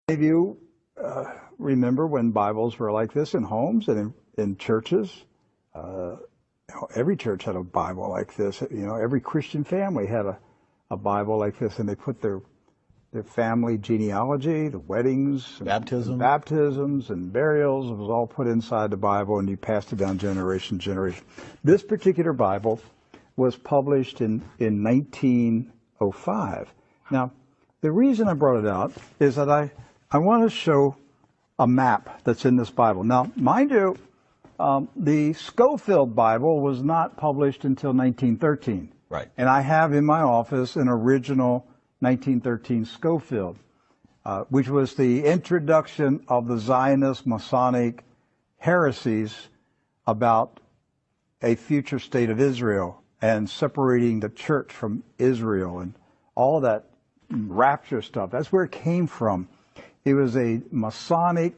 Many of you remember when Bibles were like this in homes and in churches. Every church had a Bible like this. Every Christian family had a Bible like this, and they put their family genealogy, the weddings, baptisms, and burials. It was all put inside the Bible, and you passed it down generation to generation. This particular Bible was published in 1905. Now, the reason I brought it out is that I want to show a map that's in this Bible. Now, mind you, the Scofield Bible was not published until 1913. Right. And I have in my office an original 1913 Scofield, which was the introduction of the Zionist Masonic heresies about a future state of Israel and separating the church from Israel and all that rapture stuff. That's where it came from. It was a Masonic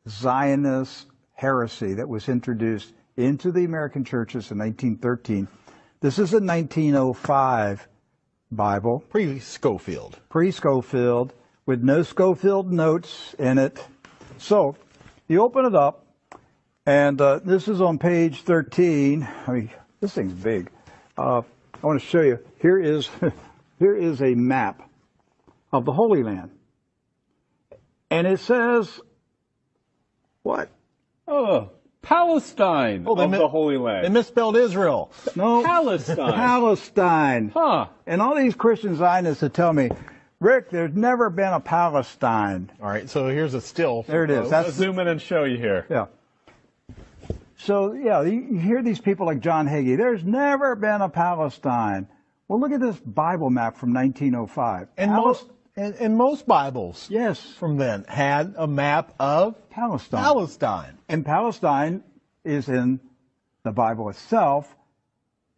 Zionist heresy that was introduced into the American churches in 1913. This is a 1905 Bible. Pre-Scofield. Pre-Scofield, with no Scofield notes in it. So, you open it up, and this is on page 13. I mean, this thing's big. I want to show you. Here is a map of the Holy Land. And it says, what? Oh, Palestine of the Holy Land. They misspelled Israel. No. Palestine. Palestine. Huh. And all these Christian Zionists that tell me, Rick, there's never been a Palestine. All right, so here's a still. There it is. Let's zoom in and show you here. Yeah. So, yeah, you hear these people like John Hagee, there's never been a Palestine. Well, look at this Bible map from 1905. And most Bibles, yes, from then had a map of Palestine. And Palestine is in the Bible itself,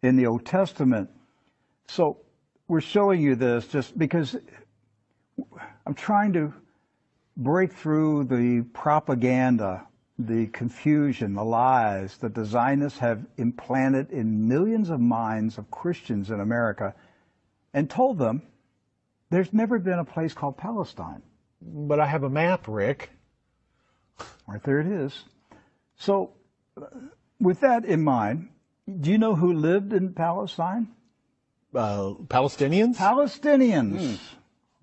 in the Old Testament. So we're showing you this just because I'm trying to break through the propaganda, the confusion, the lies that the Zionists have implanted in millions of minds of Christians in America, and told them there's never been a place called Palestine. But I have a map, Rick. Right there it is. So, with that in mind, do you know who lived in Palestine? Palestinians? Palestinians.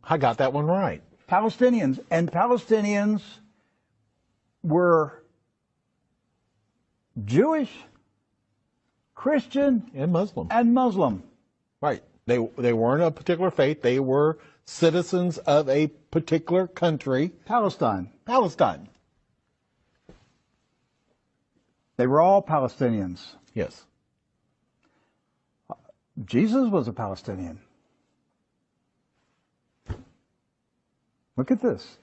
I got that one right. Palestinians. And Palestinians were Jewish, Christian, and Muslim. Right. They weren't a particular faith. They were citizens of a particular country. Palestine. They were all Palestinians. Yes. Jesus was a Palestinian. Look at this.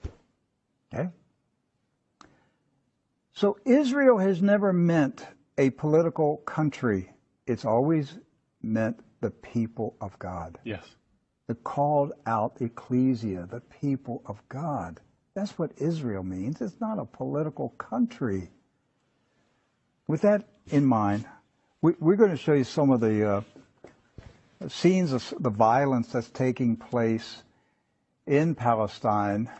Okay? So Israel has never meant a political country. It's always meant the people of God. Yes. The called out ecclesia, the people of God. That's what Israel means. It's not a political country. With that in mind, we're going to show you some of the scenes of the violence that's taking place in Palestine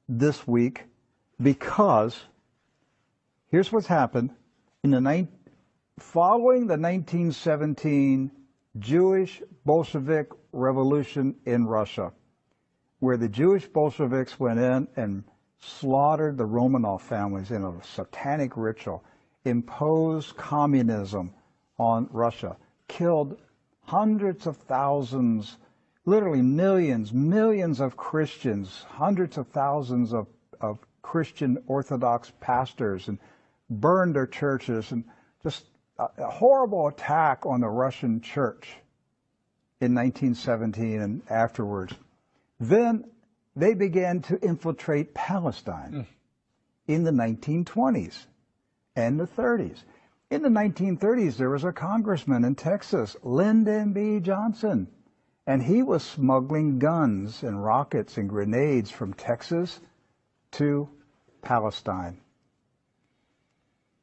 this week, because here's what's happened. Following the 1917 Jewish Bolshevik Revolution in Russia, where the Jewish Bolsheviks went in and slaughtered the Romanov families in a satanic ritual, imposed communism on Russia, killed hundreds of thousands, literally millions of Christians, hundreds of thousands of Christian Orthodox pastors, and burned their churches, and just a horrible attack on the Russian church in 1917 and afterwards. Then they began to infiltrate Palestine in the 1920s and the 30s. In the 1930s, there was a congressman in Texas, Lyndon B. Johnson, and he was smuggling guns and rockets and grenades from Texas to Palestine,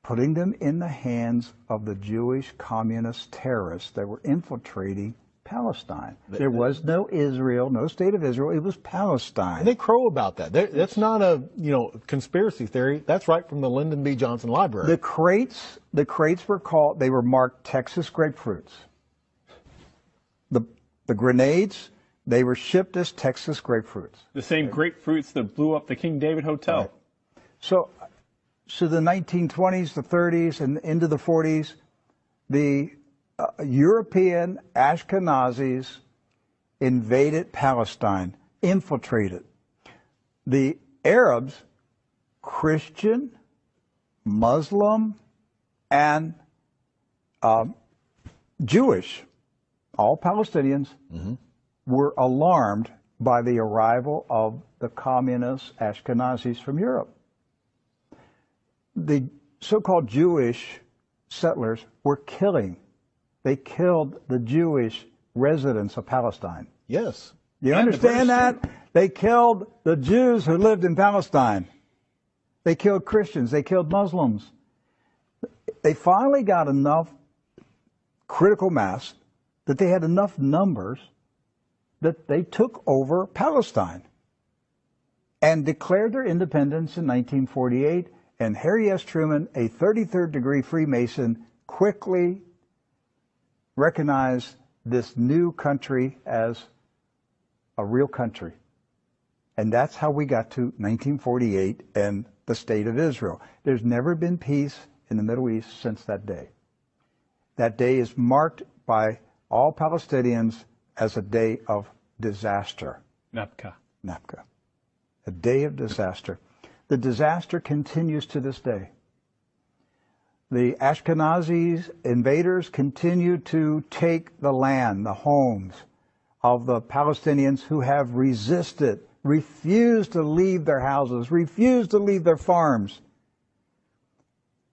putting them in the hands of the Jewish communist terrorists that were infiltrating Palestine. There was no Israel, no state of Israel. It was Palestine. And they crow about that. That's not a conspiracy theory. That's right from the Lyndon B. Johnson Library. The crates they were marked Texas grapefruits. The grenades, they were shipped as Texas grapefruits. The same grapefruits that blew up the King David Hotel. Right. So the 1920s, the 30s, and into the 40s, the European Ashkenazis invaded Palestine, infiltrated. The Arabs, Christian, Muslim, and Jewish, all Palestinians, were alarmed by the arrival of the communist Ashkenazis from Europe. The so-called Jewish settlers were killing. They killed the Jewish residents of Palestine. Yes. You understand that? They killed the Jews who lived in Palestine. They killed Christians. They killed Muslims. They finally got enough critical mass that they had enough numbers that they took over Palestine and declared their independence in 1948. And Harry S. Truman, a 33rd degree Freemason, quickly recognized this new country as a real country. And that's how we got to 1948 and the State of Israel. There's never been peace in the Middle East since that day. That day is marked by all Palestinians as a day of disaster. Nakba. Nakba. A day of disaster. The disaster continues to this day. The Ashkenazi invaders continue to take the land, the homes of the Palestinians who have resisted, refused to leave their houses, refused to leave their farms.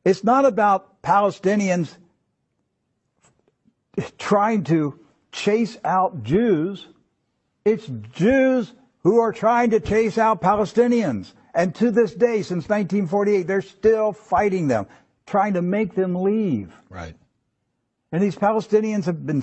It's not about Palestinians trying to chase out Jews. It's Jews who are trying to chase out Palestinians. And to this day, since 1948, they're still fighting them, trying to make them leave. Right. And these Palestinians have been